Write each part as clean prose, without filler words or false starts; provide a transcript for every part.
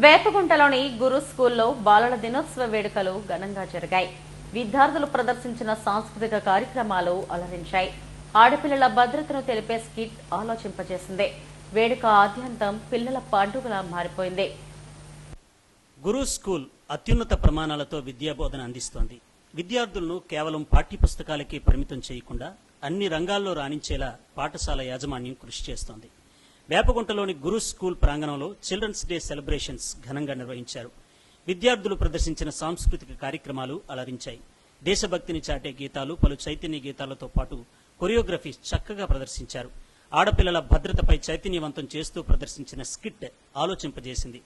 వేపగుంటలోని గురు స్కూల్లో బాలల దినోత్సవ వేడుకలు ఘనంగా జరిగాయి. విద్యార్థులు ప్రదర్శించిన సాంస్కృతిక కార్యక్రమాలు అలరించాయి. ఆడపిల్లల భద్రతను తెలిపే స్కిట్ ఆలోచింపజేసింది. వేడుక ఆద్యంతం పిల్లల పండుగలా మారిపోయింది. గురు స్కూల్ అత్యున్నత ప్రమాణాలతో విద్యాబోధన అందిస్తోంది. విద్యార్థులను కేవలం పాఠ్యపుస్తకాలకే పరిమితం చేయకుండా అన్ని రంగాల్లో రాణించేలా పాఠశాల యాజమాన్యం కృషి చేస్తోంది. వేపగుంటలోని గురు స్కూల్ ప్రాంగణంలో చిల్డ్రన్స్ డే సెలబ్రేషన్స్ ఘనంగా నిర్వహించారు. విద్యార్థులు ప్రదర్శించిన సాంస్కృతిక కార్యక్రమాలు అలరించాయి. దేశభక్తిని చాటే గీతాలు, పలు చైతన్య గీతాలతో పాటు కొరియోగ్రఫీ చక్కగా ప్రదర్శించారు. ఆడపిల్లల భద్రతపై చైతన్యవంతం చేస్తూ ప్రదర్శించిన స్కిట్ ఆలోచింపజేసింది.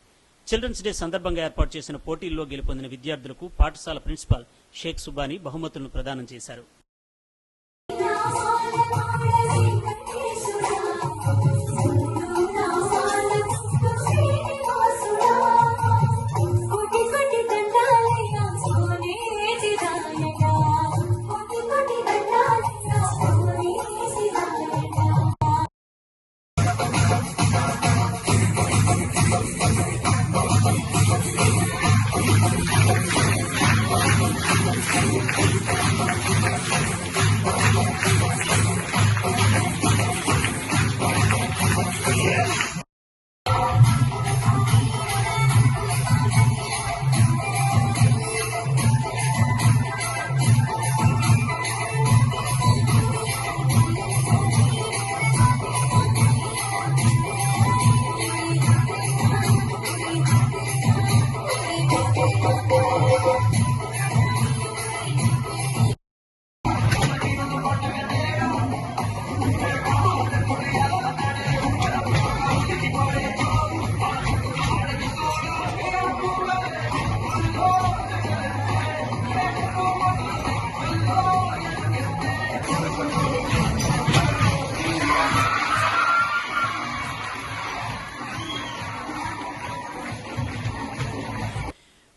చిల్డ్రన్స్ డే సందర్భంగా ఏర్పాటు చేసిన పోటీల్లో గెలుపొందిన విద్యార్థులకు పాఠశాల ప్రిన్సిపాల్ షేక్ సుబానీ బహుమతులను ప్రదానం చేశారు.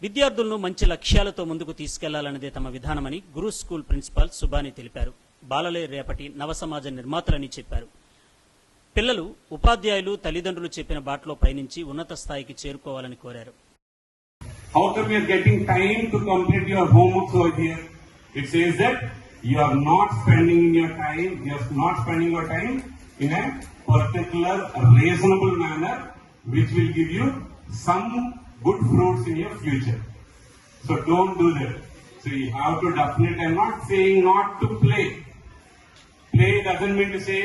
విద్యార్థులను మంచి లక్ష్యాలతో ముందుకు తీసుకెళ్లాలన్నదే తమ విధానమని గురు స్కూల్ ప్రిన్సిపాల్ సుబానీ తెలిపారు. బాలలే రేపటి నవ సమాజ నిర్మాతలని చెప్పారు. పిల్లలు, ఉపాధ్యాయులు, తల్లిదండ్రులు చెప్పిన బాటలో పయనించి ఉన్నత స్థాయికి చేరుకోవాలని కోరారు. How come you are getting time to complete your homework over here? It says that you are not spending your time in a particular reasonable manner which will give you some good fruits in your future. So don't do that. So you have to definitely, I'm not saying not to play. Play doesn't mean to say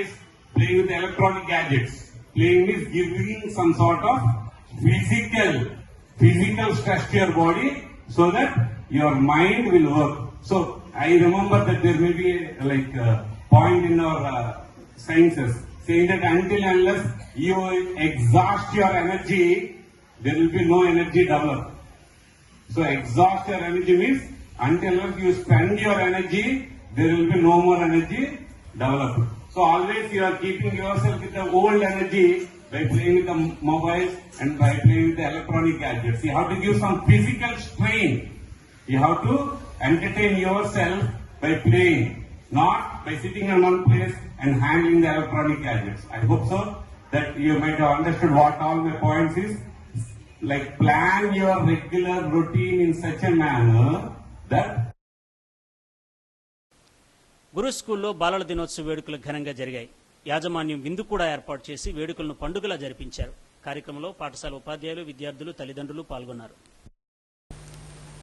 playing with electronic gadgets. Playing is giving some sort of physical stress to your body so that your mind will work. So I remember that there may be a point in our sciences saying that until unless you exhaust your energy, there will be no energy developed. So exhaust your energy means until you spend your energy, there will be no more energy developed. So always you are keeping yourself with the old energy by playing with the mobiles and by playing with the electronic gadgets. You have to give some physical strain. You have to entertain yourself by playing, not by sitting in one place and handling the electronic gadgets. I hope so that you might have understood what all my points is. Like plan your regular routine in such a manner that గురు స్కూల్లో బాలల దినోత్సవ వేడుకలు ఘనంగా జరిగాయి. యాజమాన్యం విందు కూడా ఏర్పాటు చేసి వేడుకలను పండుగలా జరిపించారు. కార్యక్రమంలో పాఠశాల ఉపాధ్యాయులు, విద్యార్థులు, తల్లిదండ్రులు పాల్గొన్నారు.